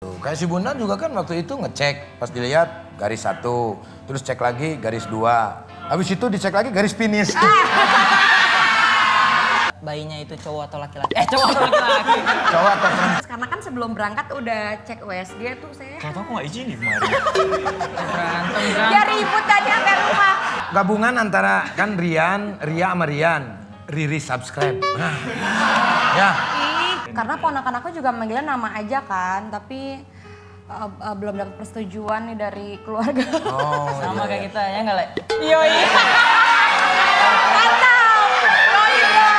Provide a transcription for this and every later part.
Kayak si Bunda juga kan waktu itu ngecek, pas dilihat garis 1, terus cek lagi garis 2, habis itu dicek lagi garis finish. Bayinya itu cowok atau laki-laki? Cowok atau laki-laki? Cowok atau perempuan? Karena kan sebelum berangkat udah cek USG tuh saya. Kalau aku nggak izinin kemarin. Berantem, Ya ribut tadi sampai rumah. Gabungan antara kan Ria sama Rian, Riri subscribe. Nah, ya. Karena ponakan aku juga manggilnya nama aja kan, tapi belum dapat persetujuan nih dari keluarga. Oh, Sama kayak kita ya nggak, Le? Iya. Mantap. Oh iya.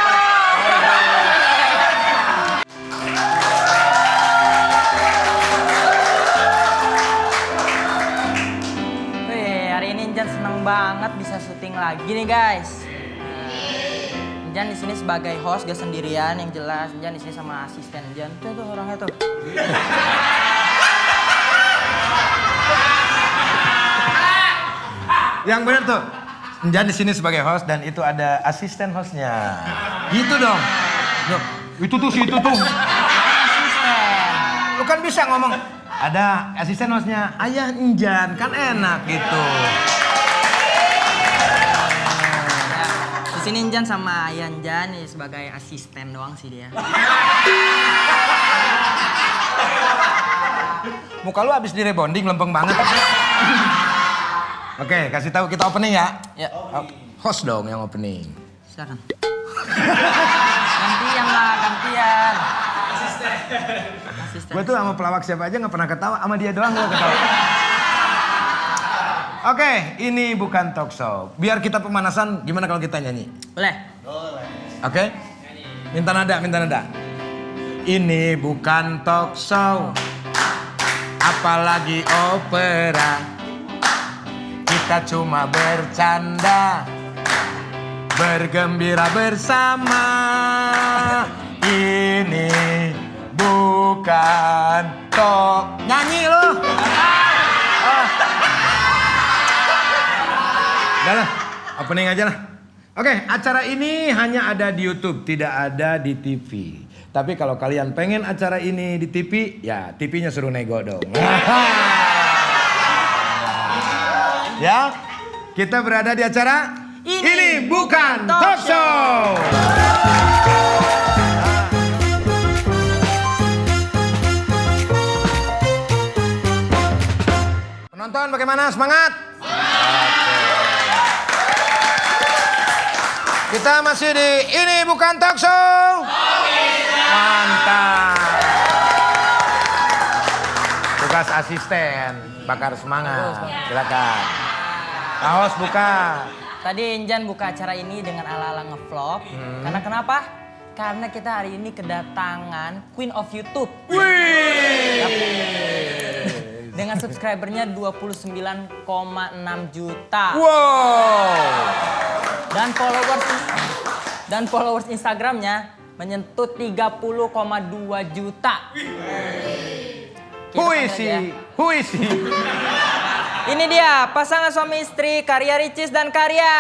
Wih, hari ini Jan seneng banget bisa syuting lagi nih guys. Jan di sini sebagai host, gak sendirian yang jelas. Jan di sini sama asisten Jan. Tuh orangnya tuh. Yang benar tuh. Jan di sini sebagai host dan itu ada asisten hostnya. Gitu dong. Loh, itu tuh si itu tuh. Lu kan bisa ngomong. Ada asisten hostnya, Ayah Jan, kan enak gitu. Di sini Jan sama Ayan Jan ya, sebagai asisten doang sih dia. Muka lu abis di rebonding lempeng banget. Oke, kasih tahu kita opening ya. Ya, Host dong yang opening. silakan. Gantian lah, gantian. Asisten. Gue tuh sama pelawak siapa aja nggak pernah ketawa, sama dia doang gue ketawa. Oke, ini bukan talk show. Biar kita pemanasan, gimana kalau kita nyanyi? Boleh? Oke? Minta nada, minta nada. Ini bukan talk show, apalagi opera. Kita cuma bercanda, bergembira bersama. Ini bukan talk. Nyanyi loh. Udah lah, opening aja lah. Oke, acara ini hanya ada di YouTube, tidak ada di TV. Tapi kalau kalian pengen acara ini di TV, ya TV-nya suruh nego dong. Ya, kita berada di acara Ini Bukan Talk Show. Penonton bagaimana? Semangat? Kita masih di Ini Bukan Talk Show. Mantap. Tugas asisten, bakar semangat. Silakan. Kaos buka. Tadi Jan buka acara ini dengan ala-ala ngevlog. Karena kenapa? Karena kita hari ini kedatangan Queen of YouTube. Wih. Dengan subscribernya 29,6 juta. Wow. Dan followers Instagramnya menyentuh 30,2 juta. Who is he? Ini dia pasangan suami istri Karya Ricis dan Karya.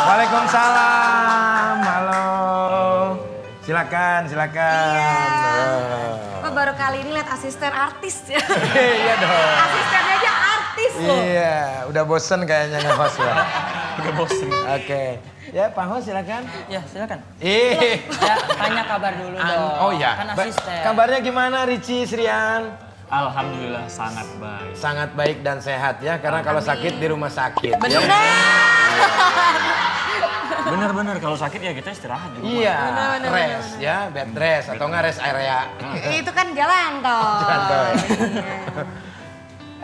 Waalaikumsalam. Halo. Silakan. Oh, baru kali ini lihat asisten artis ya. Iya dong. Asistennya aja artis loh. Iya, udah bosen kayaknya nge-host ya. Udah bosen. Oke. Ya, Pak Host silakan. Ya silakan. Ya, Tanya kabar dulu dong. Oh iya. Kan asisten. Kabarnya gimana Ricis, Rian? Alhamdulillah sangat baik. Sangat baik dan sehat ya, karena kalau sakit di rumah sakit. Bener. Ya. Bener-bener kalau sakit ya kita istirahat di rumah. Iya, Bener. rest ya, bed rest atau nggak rest area. Itu kan jalan toh. Jalan tol.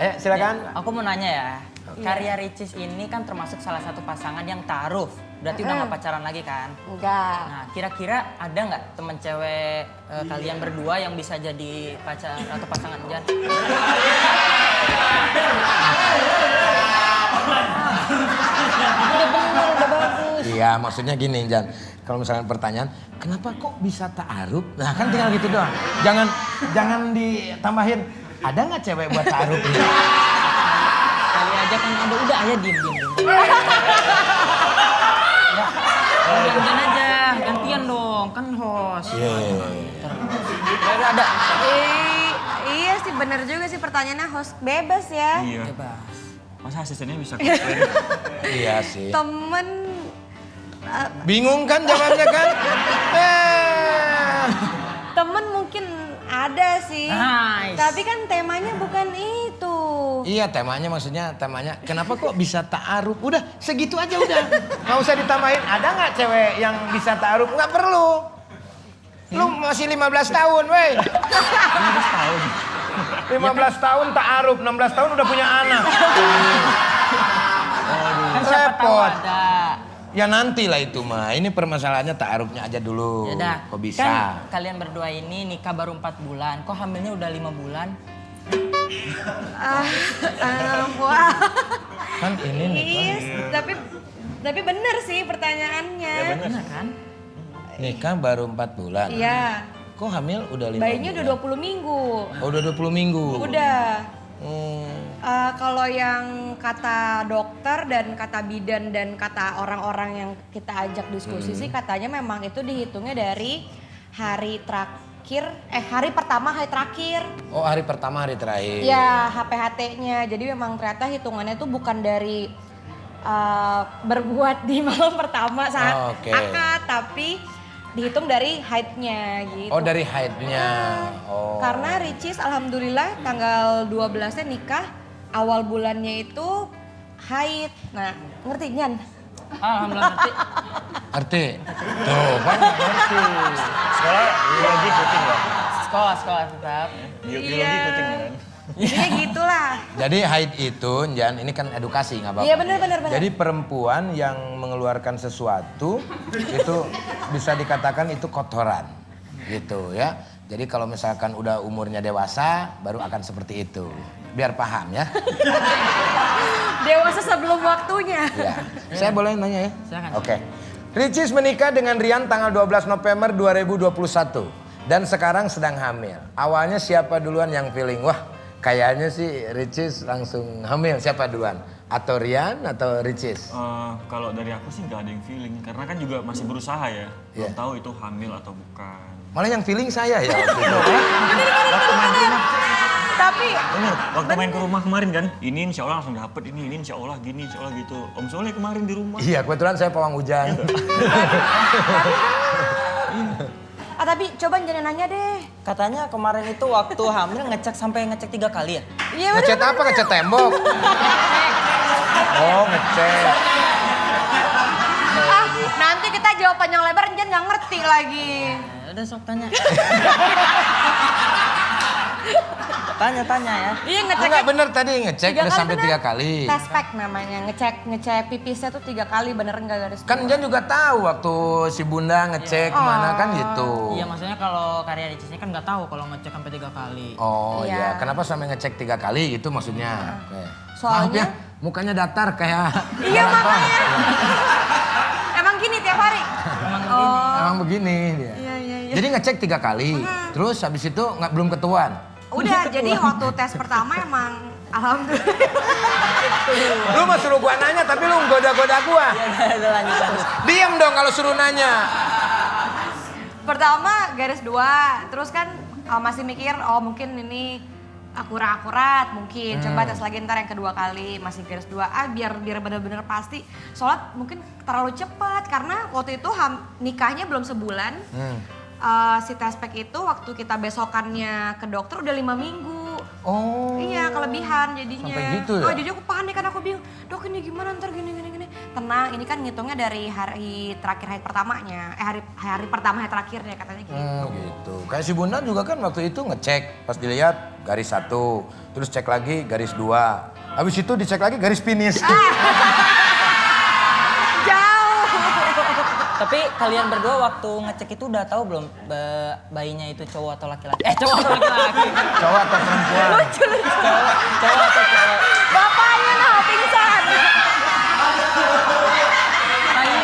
Ayo silakan. Aku mau nanya ya. Karya Ricis ini kan termasuk salah satu pasangan yang ta'aruf. Berarti udah gak pacaran lagi kan? Enggak. Nah, kira-kira ada nggak temen cewek kalian berdua yang bisa jadi pacar atau pasangan Jan? Udah bagus. Iya, maksudnya gini Jan. Kalau misalnya pertanyaan, kenapa kok bisa ta'aruf? Nah kan tinggal gitu doang. Jangan ditambahin, ada nggak cewek buat ta'aruf? Kali aja kan ada, udah aja diem. Udah, Jan aja. Ada. Iya sih bener juga sih pertanyaannya host bebas ya. Iya. Bebas. Masa asistennya bisa komplain? Iya sih. Temen Bingung kan jawabnya kan? temen mungkin ada sih. Nice. Tapi kan temanya bukan itu. Iya temanya kenapa kok bisa ta'aruf? Udah segitu aja udah. Nggak usah ditambahin. Ada nggak cewek yang bisa ta'aruf? Nggak perlu. Lu masih 15 tahun weh. 15 tahun. 15 tahun ta'aruf, 16 tahun udah punya anak. Kan siapa tahu Repot. ada. Ya nanti lah itu mah. Ini permasalahannya ta'arufnya aja dulu. Yaudah. Kok bisa? Kan kalian berdua ini nikah baru 4 bulan. Kok hamilnya udah 5 bulan? Wah. Kan ini nih. Iya, tapi bener sih pertanyaannya. Ya bener. Benar kan? Nikah baru 4 bulan. Iya. Kok hamil udah 5 Bayinya udah bulan? 20 minggu. Oh, udah 20 minggu. Udah. Hmm. Kalau yang kata dokter dan kata bidan dan kata orang-orang yang kita ajak diskusi sih katanya memang itu dihitungnya dari hari terakhir, hari pertama hari terakhir. Oh hari pertama hari terakhir. Ya HPHT-nya. Jadi memang ternyata hitungannya tuh bukan dari berbuat di malam pertama saat Oke. akad, tapi dihitung dari haidnya gitu. Oh dari haidnya. Oh. Karena Ricis alhamdulillah tanggal 12-nya nikah, awal bulannya itu haid. Nah, ngerti Nyan? Alhamdulillah ngerti. Ngerti? Tuh kan ngerti. Sekolah biologi kucing ya? Sekolah tetap. Biologi Iya. kucing kan? Iya gitulah. Jadi haid itu, Jan, ini kan edukasi nggak apa-apa. Iya benar. Jadi perempuan yang mengeluarkan sesuatu itu bisa dikatakan itu kotoran, gitu ya. Jadi kalau misalkan udah umurnya dewasa, baru akan seperti itu. Biar paham ya. Dewasa sebelum waktunya. Ya. Saya boleh nanya ya? Silakan. Oke. Ricis menikah dengan Rian tanggal 12 November 2021 dan sekarang sedang hamil. Awalnya siapa duluan yang feeling? Wah, kayaknya sih Ricis langsung hamil. Siapa duluan? Atau Rian atau Ricis? Kalau dari aku sih nggak ada yang feeling karena kan juga masih berusaha ya. Belum Iya. tahu itu hamil atau bukan. Malah yang feeling saya ya waktu itu. Waktu main ke rumah, Tapi bener, waktu main ke rumah kemarin kan, ini insya Allah langsung dapet, ini insya Allah gini, insya Allah gitu. Om Soleh kemarin di rumah. Iya, kebetulan saya pawang hujan. tapi coba jangan nanya deh. Katanya kemarin itu waktu hamil ngecek sampai ngecek 3 kali ya? Iya Ngecat bener. apa? Ngecat tembok? Oh, ngecek. Nanti kita jawab panjang lebar Nyan nggak ngerti lagi. Udah sok tanya. Tanya ya. Iya ngecek. Enggak bener tadi ngecek udah sampai bener. 3 kali. Tes pack namanya, ngecek pipisnya tuh 3 kali, bener nggak garis? Kan Jan juga tahu waktu si Bunda ngecek kemana kan gitu. Iya maksudnya kalau karya Ricisnya kan nggak tahu kalau ngecek sampai 3 kali. Oh Iya. iya, kenapa sampai ngecek 3 kali gitu maksudnya? Oke. Soalnya- Maaf ya, mukanya datar kayak Iya jalan tol. makanya. Emang gini tiap hari? Emang Emang begini dia. Iya. Jadi ngecek 3 kali, terus habis itu belum ketuan. Udah, jadi waktu tes pertama emang alhamdulillah. Lu mah suruh gua nanya tapi lu goda-goda gua. Udah lanjut. Diam dong kalau suruh nanya. Pertama garis 2, terus kan masih mikir mungkin ini kurang akurat mungkin. Coba tes lagi ntar yang kedua kali masih garis 2. Biar bener-bener pasti. Soalnya mungkin terlalu cepat karena waktu itu nikahnya belum sebulan. Si tes pack itu waktu kita besokannya ke dokter udah 5 minggu. Oh. Iya kelebihan jadinya. Sampai gitu ya? Jadi aku panik kan, aku bingung. Dok ini gimana ntar gini. Tenang, ini kan ngitungnya dari hari terakhir haid pertamanya. Hari pertama haid terakhirnya katanya gitu. Gitu. Kayak si Bunda juga kan waktu itu ngecek, pas dilihat garis 1, terus cek lagi garis 2. Habis itu dicek lagi garis finish. Jauh. Tapi kalian berdua waktu ngecek itu udah tahu belum bayinya itu cowok atau laki-laki? Cowok atau laki-laki? Cowok atau perempuan? Cowok atau cewek? Bapaknya nah pingsan. Ayo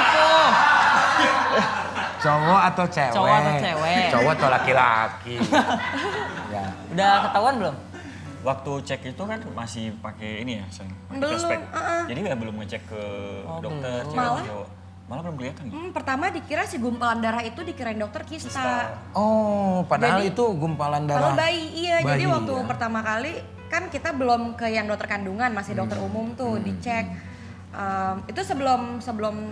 Cowok atau cewek? Cowok atau cewek? Cowok atau laki-laki? Ya. Udah ketahuan belum? Waktu cek itu kan masih pakai ini ya, sayang. Pakai Belum, test pack. Jadi nggak belum ngecek ke dokter, cewek atau Malah? cowok. Malah belum kelihatan ya. Pertama dikira si gumpalan darah itu dikirain dokter kista. Oh, padahal Jadi, itu gumpalan darah. Kalau bayi, iya. Jadi bayi, waktu ya. pertama kali kan kita belum ke yang dokter kandungan, masih dokter umum tuh dicek. Itu sebelum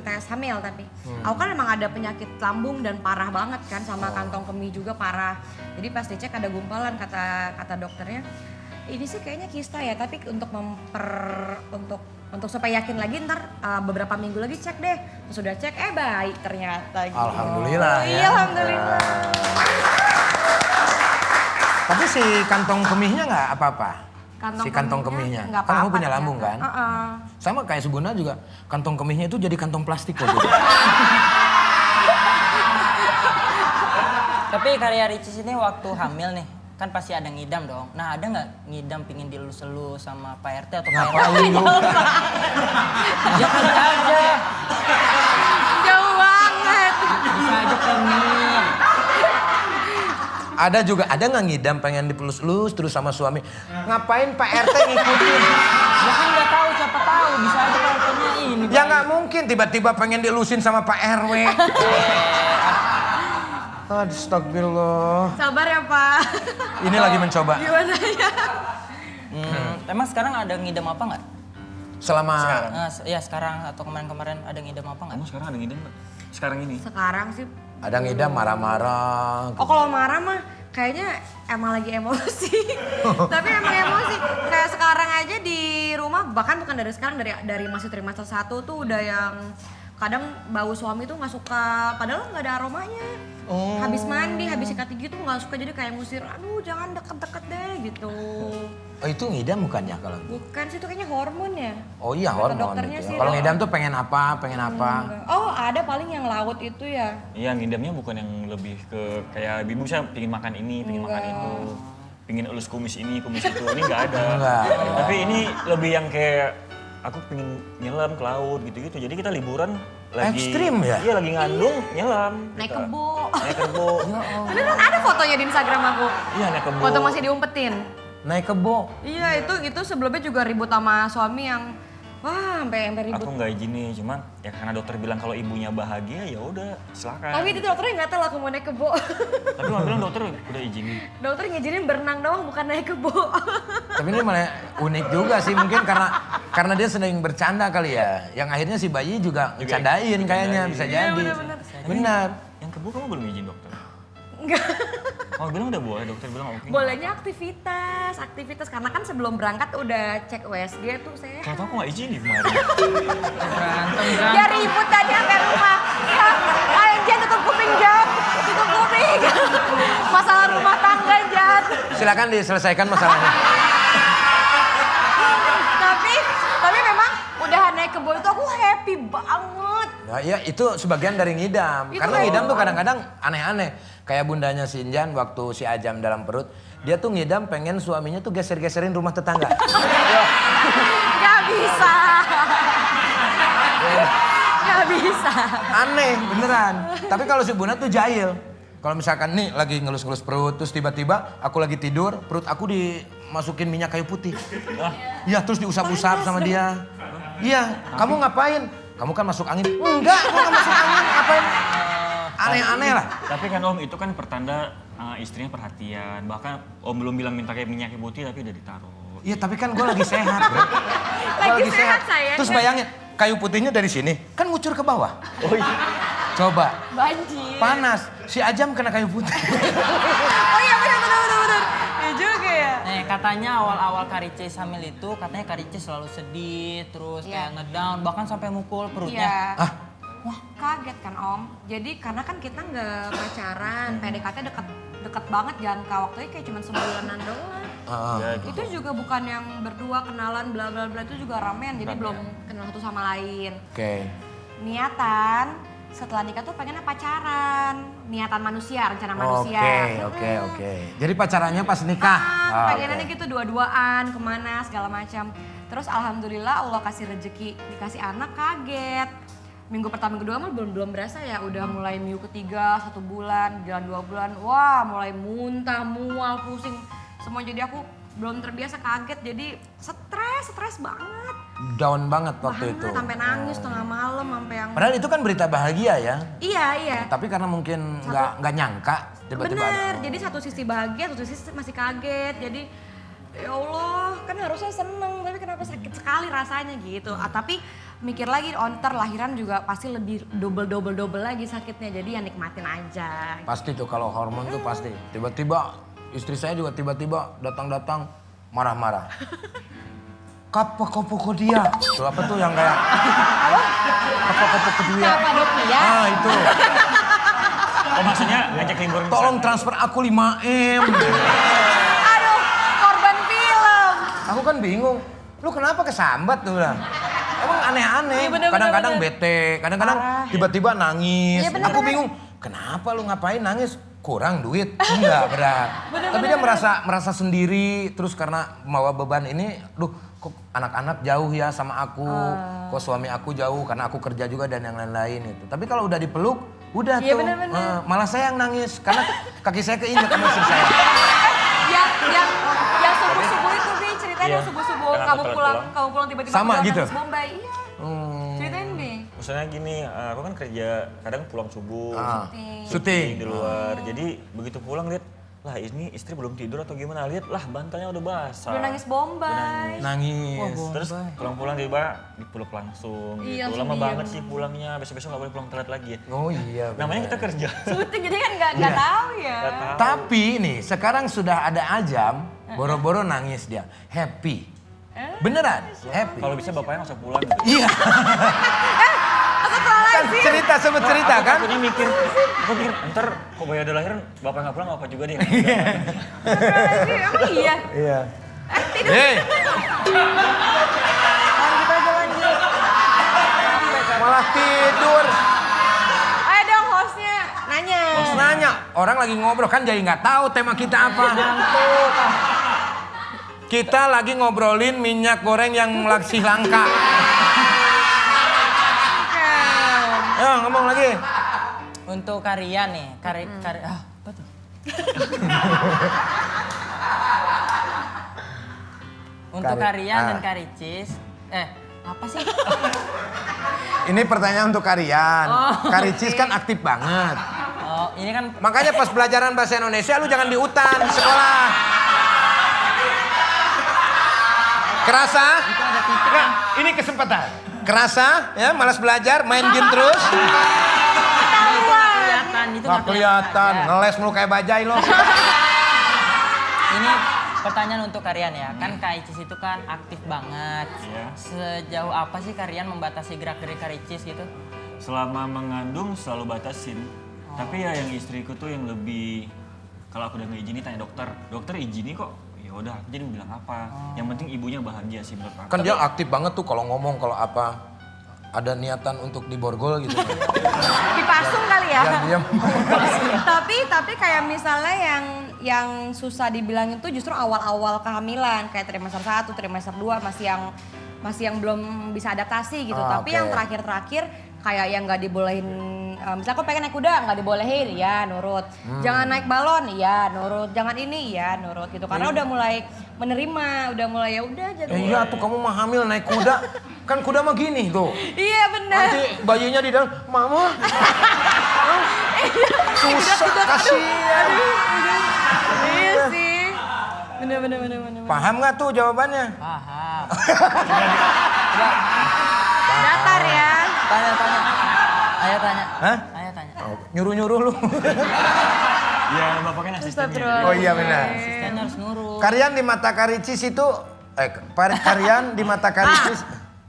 tes hamil tapi. Aku kan emang ada penyakit lambung dan parah banget kan sama kantong kemih juga parah. Jadi pas dicek ada gumpalan kata dokternya. Ini sih kayaknya kista ya, tapi untuk untuk supaya yakin lagi ntar beberapa minggu lagi cek deh. Pas sudah cek baik ternyata gitu. Alhamdulillah ya. Iya, alhamdulillah. Tapi si kantong kemihnya nggak apa-apa? Si kantong kemihnya? Nggak Kan kamu apa-apa punya lambung kan? ternyata. Sama kayak Subuna juga, kantong kemihnya itu jadi kantong plastik loh. Tapi karya Ricis ini waktu hamil nih, kan pasti ada ngidam dong. Nah ada nggak ngidam pingin dilus-elus sama Pak RT atau Pak RW? Ngapain lu? Ya kali aja, Jauh banget. bisa aja pengen. Ada juga, ada nggak ngidam pengen dipelus-elus terus sama suami? Ngapain Pak RT ngikutin? Ya kan nggak tahu, siapa tahu bisa aja Pak RT-nya ini. Ya nggak mungkin tiba-tiba pengen dilusin sama Pak RW. Astagfirullah. Sabar ya Pak. Ini lagi mencoba. Gimana ya? Emang sekarang ada ngidam apa nggak? Selama Nah, ya sekarang atau kemarin-kemarin ada ngidam apa nggak? Kamu sekarang ada ngidam nggak? Sekarang ini? Sekarang sih. ada ngidam marah-marah. Oh kalau marah mah kayaknya emang lagi emosi. Tapi emang emosi. Kayak sekarang aja di rumah, bahkan bukan dari sekarang, dari masih trimester 1 tuh udah yang kadang bau suami tuh nggak suka. Padahal nggak ada aromanya. Habis mandi, habis sikat gigi tuh nggak suka, jadi kayak ngusir. Aduh jangan deket-deket deh gitu. Oh itu ngidam bukannya kalau? Bukan sih, itu kayaknya hormon ya. Oh iya Kata hormon dokternya itu. sih, Ya. Kalau dok. ngidam tuh pengen apa? Pengen apa? Oh ada paling yang laut itu ya. Iya, ngidamnya bukan yang lebih ke kayak ibu saya pingin makan ini, pingin makan itu. Pingin elus kumis ini, kumis itu. Ini nggak ada. Enggak. Tapi ini lebih yang kayak aku pingin nyelam ke laut gitu-gitu. Jadi kita liburan lagi Ekstrim ya? Iya, lagi ngandung nyelam. Naik kita. kebo. Naik kebo. Beneran ada fotonya di Instagram aku. Iya, naik kebo. Foto masih diumpetin. Naik kebo. Iya itu sebelumnya juga ribut sama suami yang wah sampai ribut. Aku nggak izinin, cuma ya karena dokter bilang kalau ibunya bahagia ya udah silakan. Tapi itu dokternya nggak tahu aku mau naik kebo. Tapi mama bilang dokter udah izinin. Dokter ngizinin berenang doang bukan naik kebo. Tapi ini malah unik juga sih, mungkin karena dia sering bercanda kali ya. Yang akhirnya si bayi juga ngecandain kayaknya, bisa Iya, jadi. benar-benar. Benar. Yang kebo kamu belum izin dokter? Enggak. Kamu bilang udah boleh, dokter bilang oke. Bolehnya aktivitas karena kan sebelum berangkat udah cek USG tuh saya. Kalau tau aku nggak izin di kemarin. Berantem kan? Dia ribut tadi sampai rumah. Jan tutup kuping Jan, tutup kuping. Masalah rumah tangga Jan. Silakan diselesaikan masalahnya. tapi memang udah naik kebo itu aku happy banget. Nah, iya itu sebagian dari ngidam. Itu Karena kan- ngidam tuh kadang-kadang aneh-aneh. Kayak bundanya si Injan waktu si Ajam dalam perut, dia tuh ngidam pengen suaminya tuh geser-geserin rumah tetangga. Gak bisa. Gak bisa. Aneh beneran. Tapi kalau si Bunda tuh jahil. Kalau misalkan nih lagi ngelus-ngelus perut, terus tiba-tiba aku lagi tidur, perut aku dimasukin minyak kayu putih. Iya, terus diusap-usap sama dia. Iya, kamu ngapain? Kamu kan masuk angin. Enggak, aku nggak masuk angin. Ngapain? Aneh-aneh lah. Tapi kan Om itu kan pertanda istrinya perhatian. Bahkan Om belum bilang minta kayak minyak kayu putih tapi udah ditaruh. Iya, tapi kan gue lagi sehat, bro. Gua Lagi sehat, sayang. Terus bayangin, kayu putihnya dari sini, kan ngucur ke bawah. Oh iya. Coba, Banjir. panas. Si Ajam kena kayu putih. Oh iya benar. Ya juga ya. Nih katanya awal-awal Karice hamil itu katanya Karice selalu sedih, terus Iya. kayak ngedown, bahkan sampai mukul perutnya. Iya. Ah, Wah kaget kan Om. Jadi karena kan kita nggak pacaran, PDKT deket banget jangka waktunya kayak cuma sebulanan doang. Ya, gitu. Itu juga bukan yang berdua kenalan bla bla bla, itu juga ramen, jadi belum kenal satu sama lain. oke. Niatan setelah nikah tuh pengennya pacaran, niatan manusia, rencana manusia. Oke. Jadi pacarannya pas nikah. Ah, Pengennya oke. gitu dua-duaan kemana segala macam. Terus alhamdulillah Allah kasih rezeki dikasih anak, kaget. Minggu pertama kedua mah belum berasa ya, udah mulai minggu ketiga 1 bulan, jalan 2 bulan, wah mulai muntah, mual, pusing semua. Jadi aku belum terbiasa, kaget, jadi stres banget. down banget waktu banget, itu. sampai nangis tengah malam, sampai yang Padahal itu kan berita bahagia ya. iya. Tapi karena mungkin nggak nyangka tiba-tiba Bener, ada. jadi satu sisi bahagia, satu sisi masih kaget. Jadi ya Allah, kan harusnya seneng, tapi kenapa sakit sekali rasanya gitu. Tapi mikir lagi, ntar lahiran juga pasti lebih double lagi sakitnya. Jadi ya nikmatin aja. Pasti tuh kalau hormon tuh pasti. Tiba-tiba istri saya juga tiba-tiba datang-datang marah-marah. Kapok dia. Tuh apa tuh yang kayak kapok dia. Kapadokia. Ah itu. Oh maksudnya ngajak liburan. Tolong transfer aku 5M. Aduh, korban film. Aku kan bingung. Lu kenapa kesambat tuh lah? Emang aneh-aneh. Iya, bener, Kadang-kadang bener. bete, kadang-kadang Parah. tiba-tiba nangis. Iya, bener, Aku bener. bingung. Kenapa lu ngapain nangis? Kurang duit? Enggak, berat. Tapi dia merasa sendiri terus karena bawa beban ini, duh kok anak-anak jauh ya sama aku, kok suami aku jauh karena aku kerja juga dan yang lain-lain itu. Tapi kalau udah dipeluk, udah Iya, tuh. bener-bener. Malah saya yang nangis karena kaki saya keinjak sama istri saya. yang subuh-subuh itu Bi, ceritain Iya. yang subuh-subuh Yang aku kamu telat pulang, pulang. tiba-tiba Sama pulang gitu? habis Bombay. Iya. Ceritain Bi. Maksudnya gini, aku kan kerja kadang pulang subuh, Ah, Syuting. syuting. di luar. Jadi begitu pulang lihat, lah ini istri belum tidur atau gimana? Lihat lah bantalnya udah basah. Udah nangis Bombay. Nangis. Terus pulang-pulang tiba dipeluk langsung Iya, gitu. langsung Lama diem. banget sih pulangnya, besok-besok gak boleh pulang telat lagi ya. Oh iya. Namanya bener. kita kerja. Syuting jadi kan nggak Iya. tahu ya. Gak tahu. Tapi nih sekarang sudah ada Ajam, boro-boro nangis dia. Happy. Beneran? Happy. Kalau bisa bapaknya langsung pulang gitu. Iya. Kan cerita sebut cerita Aku kan? takutnya mikir, aku pikir ntar kok bayi ada lahiran, bapak nggak pulang apa juga deh. Emang iya. Iya. Tidur. Hei, Lanjut aja lanjut. malah tidur. Ayo dong hostnya nanya. Nanya, orang lagi ngobrol kan jadi nggak tahu tema kita apa. Kita lagi ngobrolin minyak goreng yang masih langka. Ayo ngomong lagi. Untuk Karian nih, apa tuh? Untuk Karian dan Karicis, apa sih? Ini pertanyaan untuk Karian. Karicis kan aktif banget. Oh, ini kan Makanya pas pelajaran bahasa Indonesia lu jangan di hutan sekolah. Kerasa? Nggak, ini kesempatan. Kerasa ya malas belajar, main game terus. kelihatan itu Nggak kelihatan, aja. ngeles mulu kayak bajai lo. Ini pertanyaan untuk Karian ya, kan Kak Icis itu kan aktif banget. Iya. Sejauh apa sih Karian membatasi gerak-gerik Kak Icis gitu? Selama mengandung selalu batasin. Tapi ya yang istriku tuh yang lebih, kalau aku udah nggak izini tanya dokter, dokter izini kok. Ya udah, jadi bilang apa. Yang penting ibunya bahagia sih menurut aku. Kan dia aktif banget tuh kalau ngomong kalau apa ada niatan untuk diborgol gitu. Dipasung kali ya. Diam-diam. tapi kayak misalnya yang susah dibilang itu justru awal-awal kehamilan kayak trimester 1, trimester 2 masih yang belum bisa adaptasi gitu. Ah, Tapi oke. yang terakhir-terakhir kayak yang nggak dibolehin, misalnya aku pengen naik kuda nggak dibolehin, ya nurut. Jangan naik balon, ya nurut. Jangan ini, ya nurut gitu. Karena udah mulai menerima, udah mulai ya udah jago. Iya tuh kamu mah hamil naik kuda. Kan kuda mah gini tuh. Iya benar. Nanti bayinya di dalam, mama. Susah, kasihan. Iya sih. Bener. Paham nggak tuh jawabannya? Paham. Datar ya. Tanya. Ayo tanya. Hah? Ayo tanya. Nyuruh-nyuruh lu. Ya bapaknya asistennya. Oh iya benar. Asistennya harus nurut. Karian di mata Karicis itu, Karian di mata Karicis.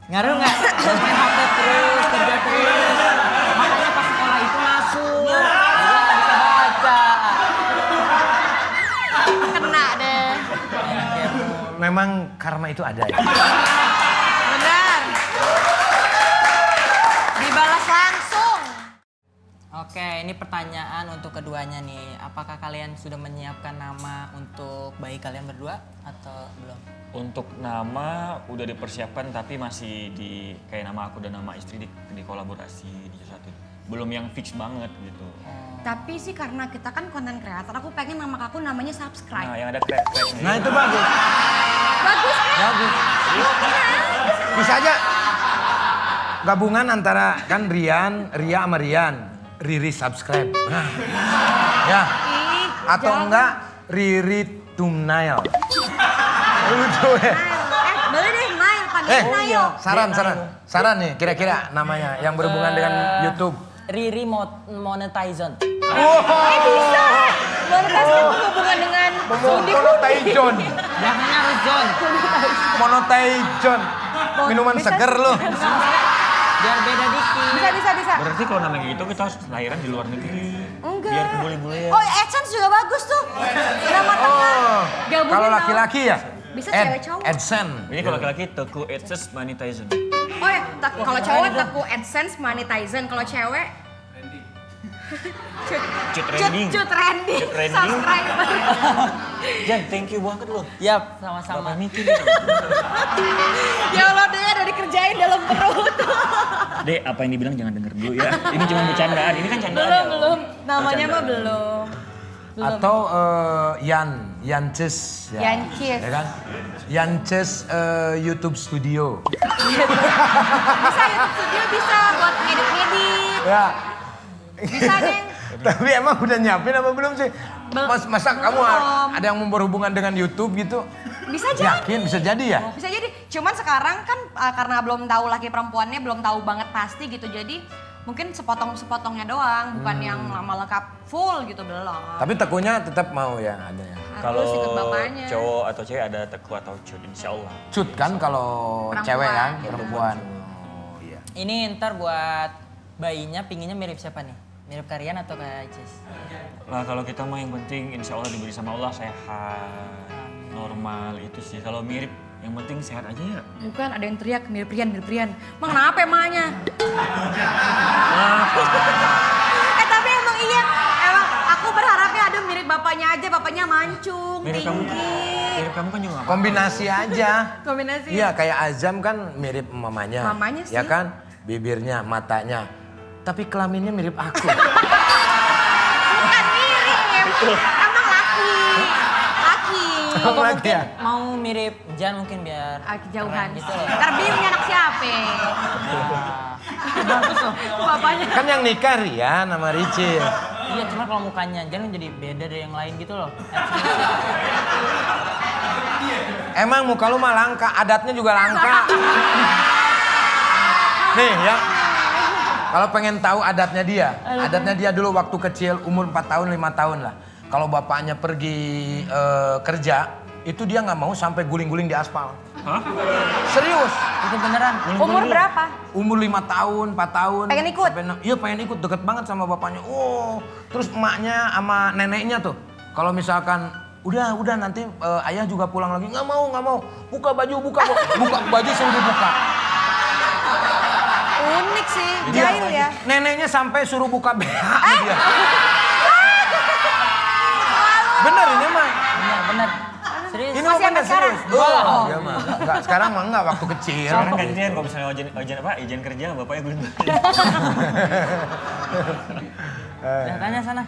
Ngaruh nggak? Main HP terus, kerja terus. Makanya pas sekolah itu masuk. Dia nggak bisa baca. Kena deh. Memang karma itu ada ya. Benar. Dibalas langsung. Oke, ini pertanyaan untuk keduanya nih. Apakah kalian sudah menyiapkan nama untuk bayi kalian berdua atau belum? Untuk nama udah dipersiapkan tapi masih di kayak nama aku dan nama istri di kolaborasi di satu. Belum yang fix banget gitu. Tapi sih karena kita kan konten kreator, aku pengen nama aku namanya Nah, subscribe. yang ada crack-cracknya. Nah itu bagus. Bagus kan? Bagus. Bisa aja gabungan antara kan Ria sama Rian. Riri subscribe. Nah. Ya. Ih, Atau jangan. enggak Riri Thumbnail. Lucu ya. Boleh deh, Nail, panggilin Nail. Saran nih kira-kira namanya yang berhubungan dengan YouTube. Riri Monetization. Bisa. Monetisasi berhubungan dengan Monetization. Jangannya harus John. Monetization. Minuman Bisa. seger lu. Biar beda dikit. Bisa. Berarti kalau namanya gitu kita harus lahiran di luar negeri. Enggak. Biar kebule-bule ya. Oh, AdSense juga bagus tuh. Nama tengah. Oh. Gabungin Kalau tau. laki-laki ya? Bisa cewek cowok. AdSense. Ini kalau laki-laki Teku AdSense Monetization. Oh ya, kalau cowok Teku AdSense Monetization, kalau cewek Cut trending. Cut trending. Cut trending. Subscriber. Jan, thank you banget loh. Yap, sama-sama. Bapak mikir. Ya Allah, dia udah dikerjain dalam perut. Dek, apa yang dibilang jangan denger dulu ya. Ini cuma bercandaan, ini kan candaan ya. Belum. Namanya mah Bercandaan. belum. Atau Yances. Ya. Yances. Ya kan? Yances YouTube Studio. Bisa YouTube Studio bisa buat edit-edit. Ya. Bisa, Deng. Tapi emang udah nyiapin apa belum sih? Masa kamu belum. ada yang berhubungan dengan YouTube gitu? Bisa jadi. Yakin bisa jadi ya? Bisa jadi. Cuman sekarang kan karena belum tahu laki perempuannya, belum tahu banget pasti gitu. Jadi mungkin sepotong-sepotongnya doang, bukan yang lama lengkap full gitu belum. Tapi tekunya tetap mau ya ada ya. Harus ikut bapaknya. cowok atau cewek ada Teku atau Cut, insya Allah. Cut kan kalau Perempuan. cewek kan, Gitu. perempuan. Oh iya. Ini ntar buat bayinya pinginnya mirip siapa nih? Mirip Karian atau kayak Icis? Lah kalau kita mah yang penting insya Allah diberi sama Allah sehat, normal itu sih. Kalau mirip yang penting sehat aja ya. Bukan, ada yang teriak mirip Rian. Emang kenapa emaknya? Tapi emang iya. Emang aku berharapnya ada mirip bapaknya aja, bapaknya mancung, Mirip kamu, tinggi. mirip kamu kan juga nggak Kombinasi aja. Kombinasi. Iya kayak Azam kan mirip mamanya. Mamanya Ya sih. kan? Bibirnya, matanya. Tapi kelaminnya mirip aku. Bukan mirip. Emang laki. Emang Atau laki mungkin ya? mau mirip Jan mungkin biar Kejauhan. keren gitu loh. Ntar bingung anak siapa. Bagus loh. Bapaknya. Kan yang nikah Rian sama Ricil. Iya, cuma kalau mukanya Jan jadi beda dari yang lain gitu loh. Emang muka lu mah langka, adatnya juga langka. Nih ya. Kalau pengen tahu adatnya dia dulu waktu kecil umur 4 tahun 5 tahun lah. Kalau bapaknya pergi kerja, itu dia nggak mau sampai guling-guling di aspal. Hah? Serius. Itu beneran. Umur berapa? Umur 5 tahun, 4 tahun. Pengen ikut? Iya pengen ikut, deket banget sama bapaknya. Oh, terus emaknya sama neneknya tuh. Kalau misalkan udah nanti ayah juga pulang lagi. Nggak mau. Buka baju suruh dibuka. Unik sih, Dia- jahil ya. Neneknya sampai suruh buka BH dia. Bener ini mah. Bener. Serius. Ini Masih mah sampai bener sekarang? serius. Oh. Iya mah. Enggak, sekarang mah enggak waktu kecil. Sekarang gantian kalau misalnya izin kerja bapaknya belum. Udah tanya sana.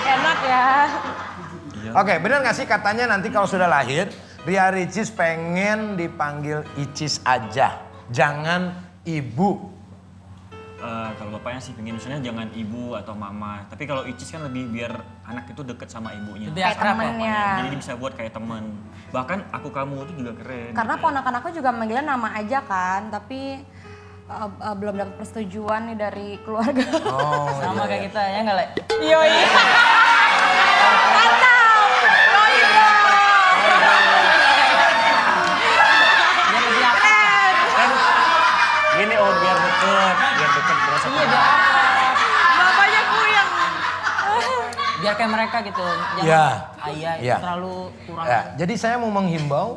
Enak ya. Oke, bener nggak sih katanya nanti kalau sudah lahir, Ria Ricis pengen dipanggil Icis aja, jangan ibu. Kalau bapaknya sih pengen misalnya jangan ibu atau mama. Tapi kalau Icis kan lebih biar anak itu deket sama ibunya. Lebih Kayak akrab ya. temennya. Jadi dia bisa buat kayak temen. Bahkan aku kamu itu juga keren. Karena ponakan aku juga manggilnya nama aja kan, tapi belum dapat persetujuan nih dari keluarga. Oh, Sama kayak kita ya nggak Le? Iya. Mantap. Yoi dong. Dia lebih akrab. Kan gini biar deket berasa Iya dia akrab. Bapaknya kuyang. Biar kayak mereka gitu. Jangan Iya. ayah Iya. terlalu kurang. Ya, jadi saya mau menghimbau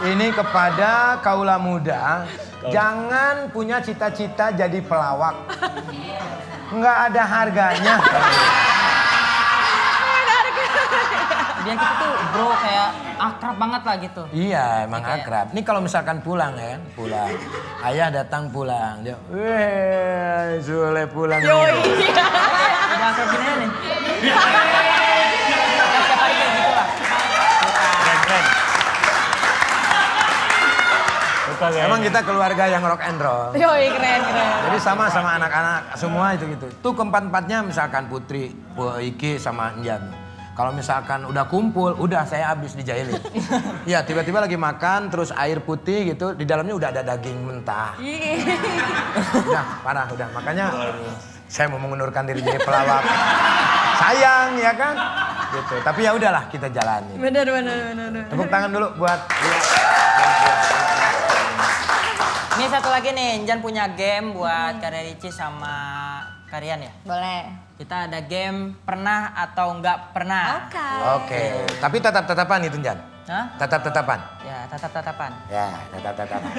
ini kepada kaula muda, jangan punya cita-cita jadi pelawak. Nggak ada harganya. Biar kita tuh bro kayak akrab banget lah gitu. Iya, emang akrab. Ini kalau misalkan pulang ya, pulang. Ayah datang pulang. Dia, weh, Sule pulang. nih." Udah akrab gini nih. Ya, setiap hari kayak gitu lah. keren. kayaknya. Emang kita keluarga yang rock and roll. Yoi, keren. Jadi sama anak-anak semua itu gitu. Tuh keempat-empatnya misalkan Putri, Iki sama Njan. Kalau misalkan udah kumpul, udah saya habis dijailin. Iya, tiba-tiba lagi makan terus air putih gitu, di dalamnya udah ada daging mentah. Udah parah udah. Makanya saya mau mengundurkan diri jadi pelawak. Sayang ya kan? Gitu. Tapi ya udahlah kita jalani. Bener. Tepuk tangan dulu buat Ini satu lagi nih, Injan punya game buat Karya Ricis sama Karian ya. Boleh. Kita ada game pernah atau nggak pernah. Oke. Tapi tatap-tatapan itu Njan. Hah? Tatap-tatapan. Ya, tatap-tatapan. Ya, tatap-tatapan.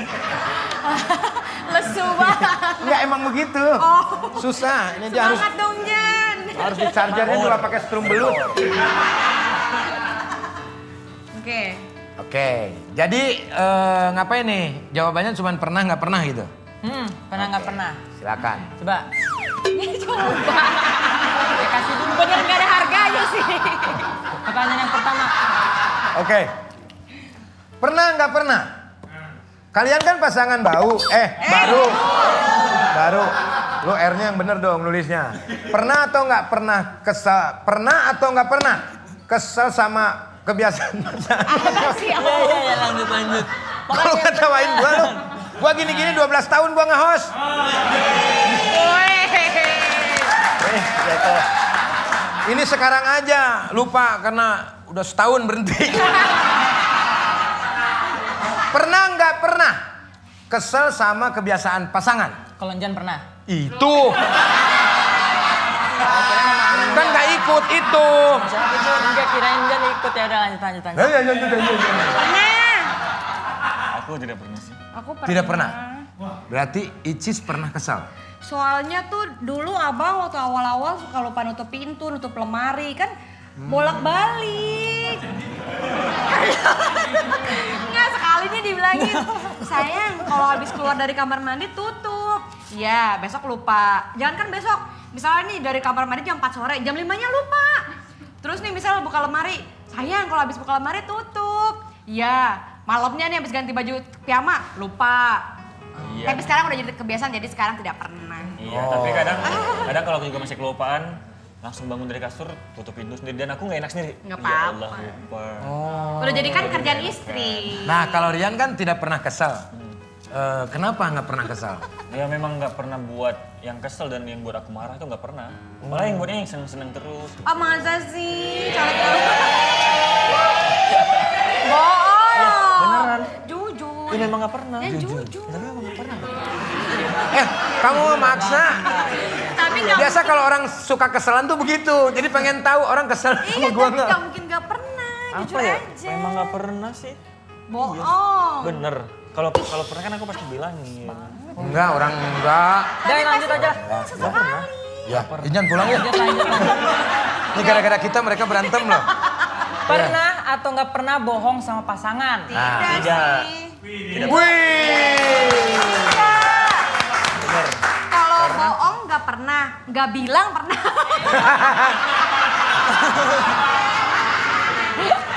Lesu banget. Enggak emang begitu. Susah. Ini dia harus Semangat dong, Jan. harus di chargernya juga pakai strum belut. Oke. Oke. Jadi ngapain nih? Jawabannya cuma pernah nggak pernah gitu. Pernah nggak pernah? Silakan. Coba. Coba. Ya kasih dulu. Bener gak ada harganya sih. Pertanyaan yang pertama. Oke. Pernah nggak pernah? Kalian kan pasangan baru. Baru. Lu R-nya yang bener dong nulisnya. Pernah atau nggak pernah kesel? Pernah atau nggak pernah kesel sama kebiasaan pasangan? Iya, lanjut. Kalau ngetawain gua lu. Gua gini-gini 12 tahun gua nge-host. Gitu. Ini sekarang aja lupa karena udah setahun berhenti. Pernah nggak pernah kesel sama kebiasaan pasangan? Kalau Injan pernah. Itu. Kan nggak ikut itu. Siapa itu? Enggak kirain Injan ikut ya udah lanjut. Pernah. Aku tidak pernah sih. Aku pernah. Tidak pernah. Berarti Icis pernah kesal. Soalnya tuh dulu abang waktu awal-awal suka lupa nutup pintu, nutup lemari kan bolak-balik. Nggak sekali nih dibilangin, sayang kalau habis keluar dari kamar mandi tutup. Iya besok lupa, jangan kan besok. Misalnya nih dari kamar mandi jam 4 sore, jam 5-nya lupa. Terus nih misal buka lemari, sayang kalau habis buka lemari tutup. Iya, malamnya nih habis ganti baju piyama, lupa. Iya. Tapi sekarang udah jadi kebiasaan, jadi sekarang tidak pernah. Iya, tapi kadang kalau aku juga masih kelupaan, langsung bangun dari kasur, tutup pintu sendiri dan aku nggak enak sendiri. Nggak Ya apa-apa. Allah, lupa. Udah jadi kan kerjaan istri. Nah kalau Rian kan tidak pernah kesal. Kenapa nggak pernah kesal? Ya memang nggak pernah buat yang kesel dan yang buat aku marah itu nggak pernah. Malah yang buatnya yang seneng-seneng terus. Oh masa sih? Bohong. Beneran. Jujur. Ya memang nggak pernah. Ya jujur. Tapi memang nggak pernah. Kamu maksa. Tapi nggak Biasa kalau orang suka keselan tuh begitu. Jadi pengen tahu orang kesel sama Iya, gua tapi nggak. nggak mungkin nggak pernah. Jujur Apa ya? aja. Memang nggak pernah sih. Bohong. Bener. Kalau pernah kan aku pasti bilangin. Enggak, orang enggak. Jangan lanjut aja. Sesekali. Ya, Injan pulang ya. Lanjut. Ini gara-gara kita mereka berantem loh. Pernah atau nggak pernah bohong sama pasangan? Tidak Tidak. sih. Wih. Kalau bohong nggak pernah, nggak bilang pernah.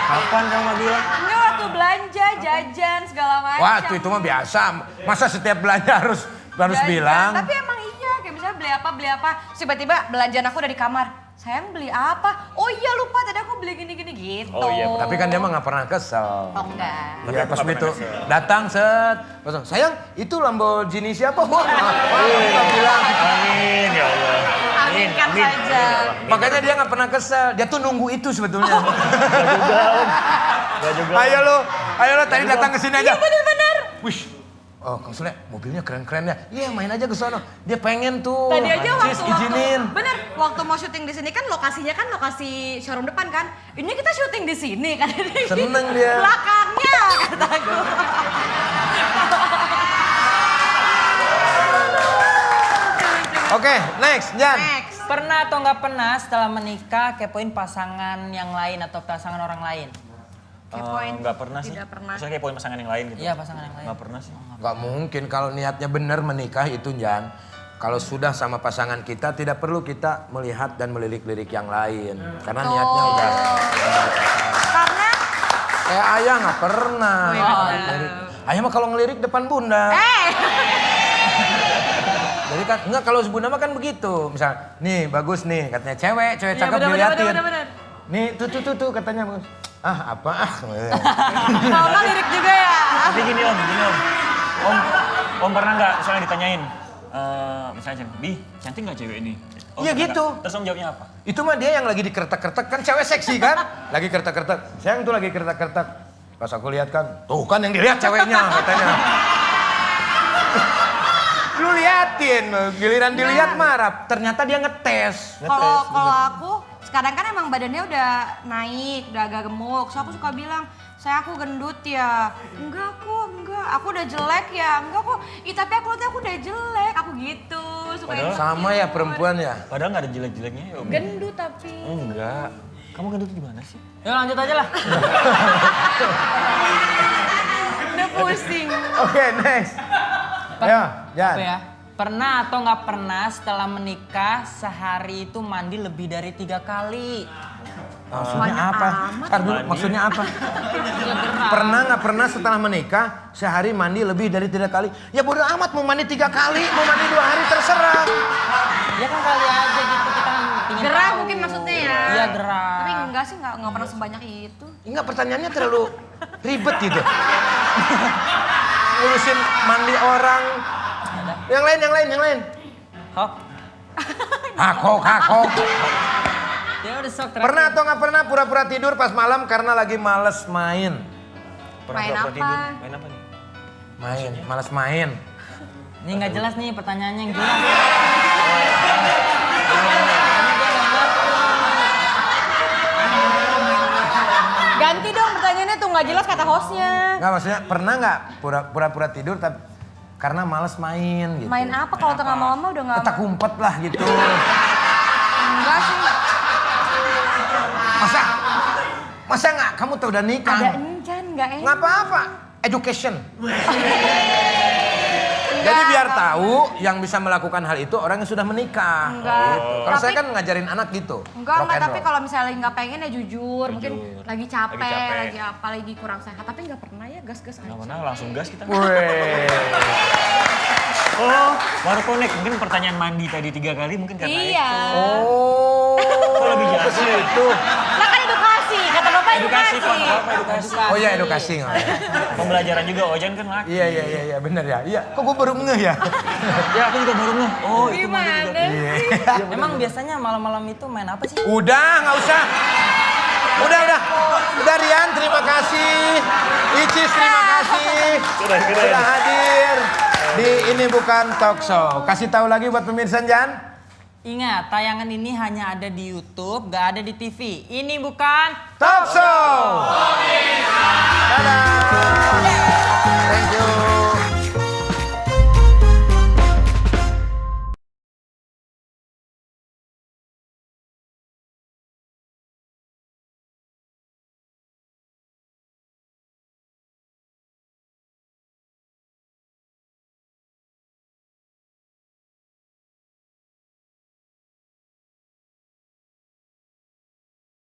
Kapan kamu bilang? Ini waktu belanja, jajan segala macam. Wah, itu mah biasa. Masa setiap belanja harus Jajan. bilang? Tapi emang iya, kayak misalnya beli apa. Terus tiba-tiba belanjaan aku udah di kamar. Sayang beli apa? Oh iya lupa tadi aku beli gini-gini gitu. Oh iya, Tapi kan dia mah nggak pernah kesel. Oh enggak. Iya, aku pas nggak begitu pernah kesel. datang set, pasang, sayang itu Lamborghini siapa? Wah, nggak bilang. Amin ya Allah. Aminkan saja. Makanya dia nggak pernah kesel. Dia tuh nunggu itu sebetulnya. Gak juga. ayo lo tadi datang ke sini aja. Iya bener-bener. Wih, oh Kang Sule, mobilnya keren-keren ya. Iya main aja ke sono. Dia pengen tuh. Tadi aja Cis, izinin. bener, waktu mau syuting di sini kan lokasinya kan lokasi showroom depan kan. Ini kita syuting di sini kan. Seneng dia. Belakangnya kataku. Oke, next, Jan. Next. Pernah atau nggak pernah setelah menikah kepoin pasangan yang lain atau pasangan orang lain? Kepoin. Nggak pernah sih. Tidak pernah. Misalnya kayak poin pasangan yang lain gitu. Iya pasangan yang lain. Nggak pernah sih. Gak mungkin kalau niatnya benar menikah itu Jan. Kalau sudah sama pasangan kita tidak perlu kita melihat dan melirik-lirik yang lain. Karena niatnya udah. Karena Kayak ayah nggak pernah. Ngelirik. Ayah mah kalau ngelirik depan bunda. Jadi kan enggak kalau bunda mah kan begitu. Misal, nih bagus nih katanya cewek cakep diliatin. Bener. Nih tuh katanya bagus. Ah apa ah. Mama lirik juga ya. Tapi gini om. Om pernah nggak misalnya ditanyain, misalnya Bi, cantik nggak cewek ini? Iya pernah gitu. nggak? Terus om jawabnya apa? Itu mah dia yang lagi dikertek-kertek kan cewek seksi kan? Lagi kertek-kertek. Sayang tuh lagi kertek-kertek. Pas aku lihat kan, tuh kan yang dilihat ceweknya katanya. Lu liatin, giliran dilihat marah. Ternyata dia ngetes. Kalau aku sekarang kan emang badannya udah naik, udah agak gemuk. So aku suka bilang, saya aku gendut ya. Enggak, aku udah jelek ya. Enggak kok, tapi aku lihat aku udah jelek. Aku gitu. Supaya Sama ya perempuan ya. Padahal nggak ada jelek-jeleknya ya om. gendut tapi. Enggak. Kamu gendut gimana sih? Yuk lanjut aja lah. Udah pusing. Oke, next. Ayo, Jan. Apa ya? Pernah atau nggak pernah setelah menikah sehari itu mandi lebih dari 3 kali? Maksudnya apa? Ntar dulu, maksudnya apa? Pernah nggak pernah setelah menikah sehari mandi lebih dari 3 kali? Ya bodo amat mau mandi 3 kali, mau mandi 2 hari terserah. Ya kan kali aja gitu kita ingin Gerah tahu. mungkin maksudnya ya. Iya gerah. Tapi enggak sih, enggak pernah sebanyak itu. Enggak, pertanyaannya terlalu ribet gitu. Ngurusin mandi orang. Yang lain. Hop. Hakok. Ya udah sok terakhir. Pernah atau nggak pernah pura-pura tidur pas malam karena lagi males main? Main pura-pura apa? tidur. Main apa nih? Males main. Ini nggak jelas nih pertanyaannya yang jelas. Ganti dong pertanyaannya tuh, nggak jelas kata hostnya. Nggak, maksudnya pernah nggak pura-pura tidur tapi karena males main gitu? Main apa kalau tengah malam mah udah nggak. Petak umpet lah gitu. Enggak sih. Masa nggak? Kamu tuh udah nikah. Ada encan nggak enak. Nggak apa-apa. Education. Jadi biar tahu yang bisa melakukan hal itu orang yang sudah menikah. Enggak. Gitu. Kalau saya Tapi- kan ngajarin anak gitu. Enggak, Rock and tapi roll. kalau misalnya nggak pengen ya jujur. Mungkin lagi capek, Lagi capek. lagi apa, lagi kurang sehat. Tapi nggak pernah ya gas-gas aja. Nggak pernah langsung gas kita. Weh. Oh, baru connect. Mungkin pertanyaan mandi tadi 3 kali mungkin karena Iya. itu. Oh. Kok lebih jelas sih? Itu. Lah kan edukasi, kata bapak edukasi. Edukasi, Pak. Apa edukasi? Oh ya edukasi nggak? Pembelajaran juga, Ojan kan laki. Iya benar ya. Iya. Kok gue baru ngeh ya? Ya aku juga baru ngeh. Oh itu mandi juga. Iya. Emang biasanya malam-malam itu main apa sih? Udah, nggak usah. Udah. Udah Rian, terima kasih. Icis, terima kasih. Sudah. Sudah hadir di Ini Bukan Talk Show. Kasih tahu lagi buat pemirsa Jan. Ingat, tayangan ini hanya ada di YouTube, gak ada di TV. Ini bukan Talk Show. Dadah.